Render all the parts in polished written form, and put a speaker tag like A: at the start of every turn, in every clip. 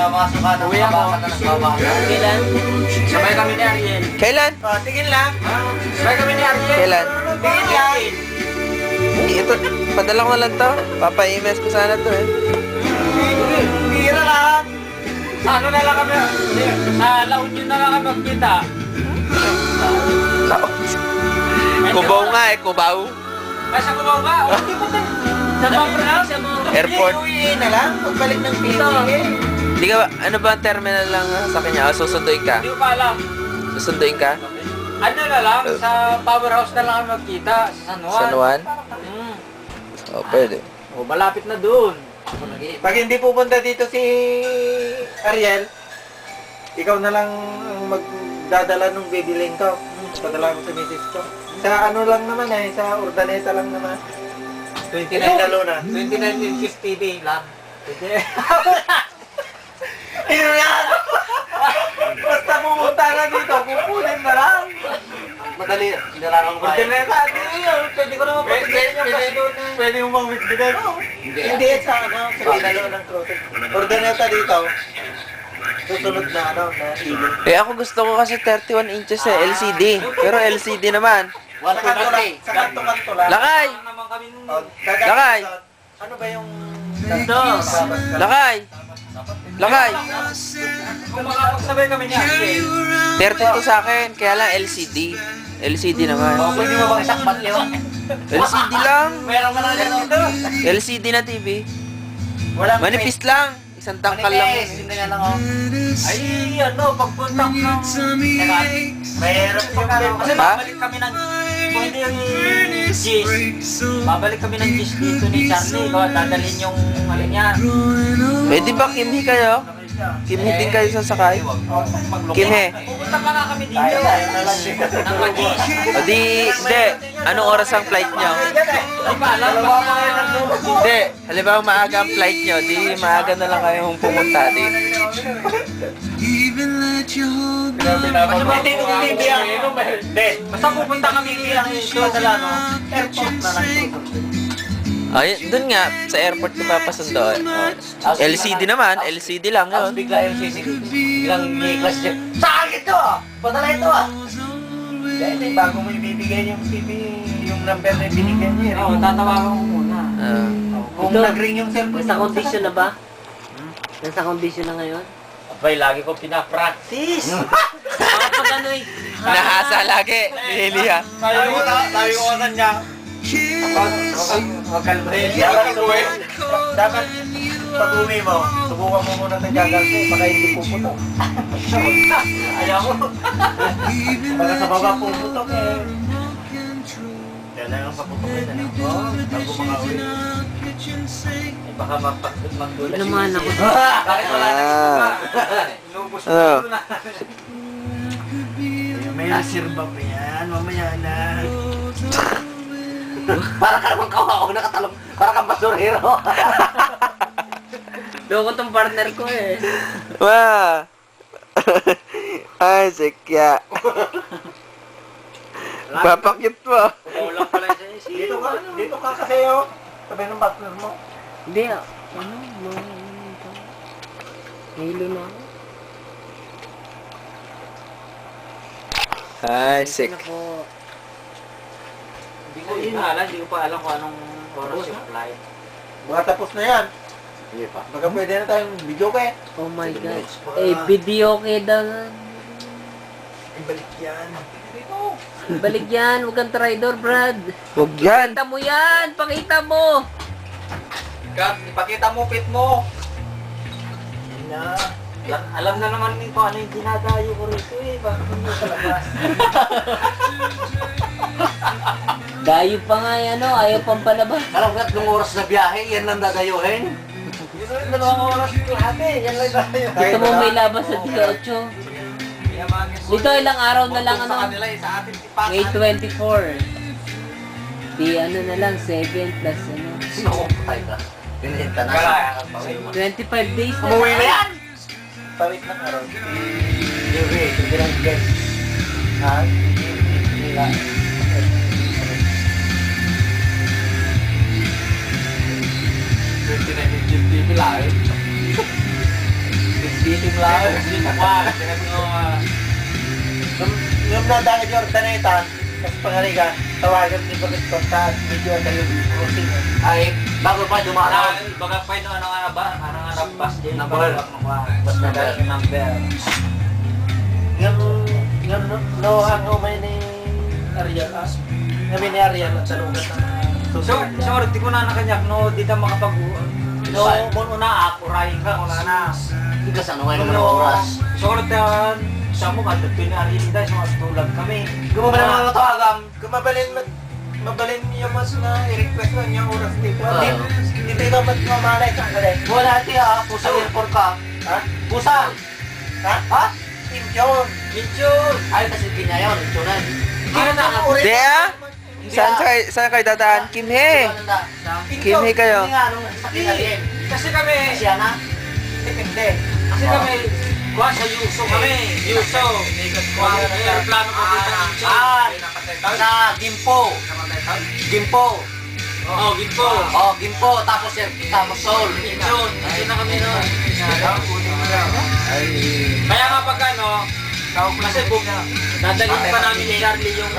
A: papasok ka ng babaka na nagbabaka.
B: Kailan?
A: Sabay kami ni Ariel.
C: Kailan?
A: Tingin lang. Sabay kami ni Ariel.
C: Kailan?
A: Tingin lang.
C: Ito, padala ko na lang to. Papa-emails ko sana to eh.
A: Tira lang. Ano na lang kami? Sa La Union na lang kami magkita.
C: Kubaw nga eh, kubaw.
A: Nasa Cubao ba? O, hindi mo sa Pampra?
C: Airport.
A: Hindi, na lang. Pagbalik ng PUE.
C: Hindi ka ba, ano ba ang terminal lang sa kanya? Susunduin ka?
A: Hindi ko pa alam.
C: Susunduin ka?
A: Ano na lang, sa powerhouse na lang kami magkita. Sa San Juan.
C: San Juan? Oh, pwede.
A: O, malapit na doon. Pag hindi pupunta dito si Ariel, ikaw na lang magdadala nung bibiling ko. Padala ko sa misis ko. Sa ano lang naman eh, sa Urdaneta lang naman. 29 na luna. 29.50 TV lang. Inuyan! Basta pumunta na dito, kukunin na lang. Madali, sinarangan ko. Urdaneta, pwede ko naman patigyan yung kasi doon. Pwede mo bang bitbigan? Hindi, sa ano, sa pinalo ng crossing. Urdaneta dito. Susunod na ano, na ilog.
C: Eh ako gusto ko kasi 31 inches eh, LCD. Pero LCD naman.
A: Sa kanto lang.
C: Lakay! Lakay!
A: Ano ba yung...
C: Lakay! Lakay!
A: Kung makapagsabay kami niya.
C: 32 sa akin, kaya lang LCD. LCD naman.
A: Pwede mo bang isakbat yun?
C: LCD lang.
A: Meron ka na dito.
C: LCD na TV.
A: Walang
C: Manipis lang. Isang tangkal lang.
A: Manipis, hindi nga lang ako. Ay, ano, pagpunta ko ng... Mayroon yung... Kasi
C: Ha?
A: babalik kami ng... Kung hindi yung Gis, babalik kami ng Gis dito ni Charlie. Dadalhin yung ano niya.
C: Pwede ba kimhi kayo? Kimhi din kayo sasakay? Kimhi.
A: Pupunta pa nga kami dito. Ng Magis.
C: O di, hindi. Anong oras ang flight nyo?
A: Hindi pa alam.
C: Hindi. Halimbawa maaga ang flight nyo, di maaga na lang kayong pumunta din.
A: Basta pupunta kami dito sa Lano. Airport na lang.
C: Ay, dun nga, sa airport ko papasundo. Oh. LCD naman, LCD lang
A: Tapos
C: yun.
A: bigla yung CCTV. Biglang i-clash siya. Saan ito? Padala ito ah. Dahil bago mo ibibigay yung TV, yung number na binigyan niya. Oo, tatawagan mo muna. Kung
B: Ito,
A: nag-ring yung cellphone.
B: Nasa condition na ba? Nasa condition na ngayon?
A: Abay, lagi ko pinapractice.
B: Kapag ano eh.
C: Nahasa lagi. Liliha.
A: Sabi ko sa niya. Huwag kalmahin. Dapat pag uwi mo, subukan mo muna ng gagalso, baka hindi puputok. Ayaw mo. Baka sa baba puputok eh. Kaya lang ang paputokin na. Bago mga uwi. Baka magdulas.
B: Ano naman ako?
A: Bakit wala na inubos mo
C: Ano?
A: na. May sirba pa yan, mamaya na. Para ka naman kawawa nakatalong. Para kang basurero.
B: Loko tong partner ko eh.
C: Wow! Ay, sikya. Papakit mo.
A: Ulang pala siya. Dito ka kasi oh. Sabi ng partner mo.
B: Hindi ah. Ano? Hilo na ako.
C: Ay, sick.
B: Ano po?
A: Hindi ko pa alam kung anong oras yung flight. Baka tapos na yan. Hindi pa. Baka pwede na tayong video ka eh.
B: Oh my God. Eh, video okay daw nga.
A: Ibalik yan.
B: Balik yan. Huwag kang traidor, Brad.
C: Huwag yan.
B: Pakita mo yan. Pakita mo.
A: Ipakita mo, pit mo. Na. Alam na naman kung ano yung dinadayo ko rito eh. Bakit hindi sa labas?
B: Dayo pa nga yan, ano. Ayaw pang palabas.
A: Alam ka, nung oras na biyahe, yan lang dadayuhin. Yun yung dalawang oras lahat eh. Yan lang dadayuhin.
B: Gusto mo may labas sa 18. Dito ilang araw na lang, ano.
A: Sa kanila eh, sa atin si Pat.
B: May 24. Di ano na lang, 7 plus ano.
A: Sino patay ka? Pinita na.
B: 25 days na.
A: Umuwi na yan! Pawit ng araw. Hindi lang guess. Ha? Nila. TV lang eh. lang. Yung nadang yung Jordanetan, tapos pangaliga, tawagan din bakit kontak, medyo ang yung crossing.
B: Ay, bago pa dumaraw.
D: Baga pa ito, ano nga ba? Ano nga nagpas din?
B: Number.
D: Basta dahil yung number.
A: Yung nohan mo may ni Ariel, Ngayon ni Ariel at salugan na
D: So, di ko na nakanyak, no, di ta makapag... No, mo na ako, rahin ka, wala na.
B: Hindi ka sa ngayon ng oras.
D: So, ulit siya mo, at pinarin tayo, so tulad kami.
A: Gumabalin mo na tawagam, mabalin niyo mas na i-request lang yung oras dito. Hindi ka ba't mamalay ka kalay?
B: Wala tiya, pusa airport ka.
A: Ha?
B: Pusa!
A: Ha? Injon!
D: Minchon!
B: Ay, kasi kinyayon, itunan.
C: Di ah? Saan kayo dadaan? Kimhe! Kimhe kayo.
B: Hindi nga, nung sakit na din.
D: Kasi kami,
B: Kasi na?
A: Depende.
D: kasi kami, kuha sa Yuso kami. Yuso. Kuha sa aeroplano ko dito ng Minchon.
B: Sa Gimpo. Gimpo.
D: Oh, Gimpo.
B: Oh, Gimpo. Tapos Seoul.
D: Minchon. Kasi na kami noon. Kaya nga pag ano, kasi dadalhin pa namin ni Charlie yung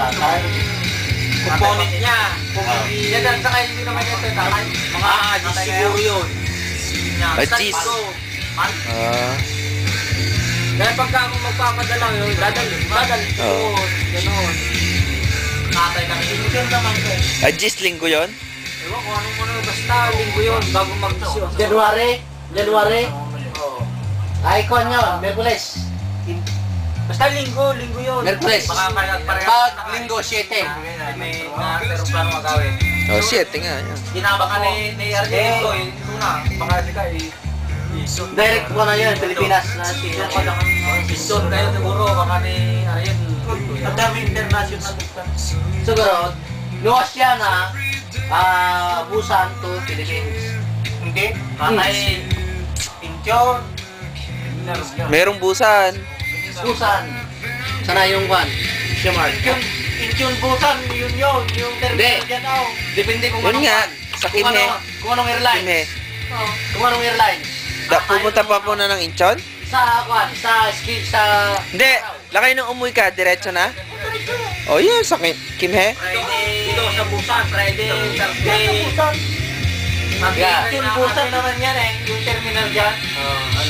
D: component niya. Kung hindi...
B: Yan, saka hindi naman ito, tatay.
D: Mga adis siguro yun.
C: Adis. Ah.
D: Kaya pagka ako magpapadala yun, dadalhin ko yun. Ganon. Natay kami.
A: Injon naman ko eh.
C: Ajis linggo yun?
D: Ewan ko anong ano, basta linggo yun, bago mag-desyon.
B: January. Ay, kon yun, Merkules.
D: Basta linggo yun.
B: Merkules.
D: Mga parehas.
B: Pag linggo, 7.
D: May aeroplano magawin.
C: Oh, shit, nga. Yan.
D: Ginabaka ni Argento, yun na. Baka di ka
B: Direct ko na yun, Pilipinas na
D: Ison ka lang. Ison kayo siguro, baka ni Ariel.
A: Ang dami international distance.
B: Siguro, luwas siya na Busan to Philippines.
A: Hindi. Ay, Injon.
C: Merong busan.
B: Busan. Sana yung kwan. Shimart.
A: Injon Busan, yun. Yung terminal
B: Hindi.
A: dyan ako.
B: Depende kung
C: Yun
B: anong
C: nga,
B: kwan.
C: sa
B: Kung
C: Kimhe.
B: kung anong airline.
C: Kimhe.
B: Kung anong airline.
C: Pumunta pa po na ng Incheon?
B: Sa kwan, sa
C: Hindi. Lakay nung umuwi ka, diretso na? Oh, yeah, sa Kimhe.
D: Dito sa Busan, Friday, Saturday.
B: Yeah.
A: Injon Busan naman yan eh. Yung terminal dyan.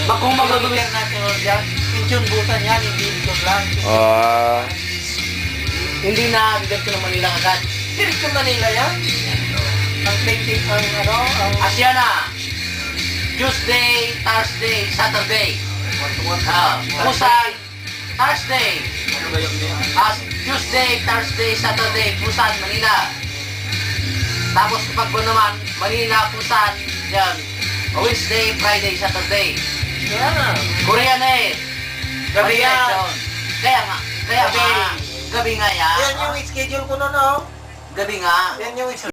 B: Kung magagawin
A: International dyan. Injon Busan yan, hindi Injon lang.
C: Oh.
B: hindi na diretso ng Manila agad.
A: Diretso Manila yan. Ang plane ang ang...
B: Asiana. Tuesday, Thursday, Saturday. Busan, Thursday.
D: Ano ba yung
B: Tuesday, Thursday, Saturday, Busan, Manila. Tapos kapag ko naman, Manila, Busan, yan. Wednesday, Friday, Saturday.
A: Kaya nga.
B: Korean eh.
A: Gabi yan.
B: Kaya nga, gabi nga yan.
A: Yan yung schedule ko na no.
B: Gabi nga.
A: Yan yung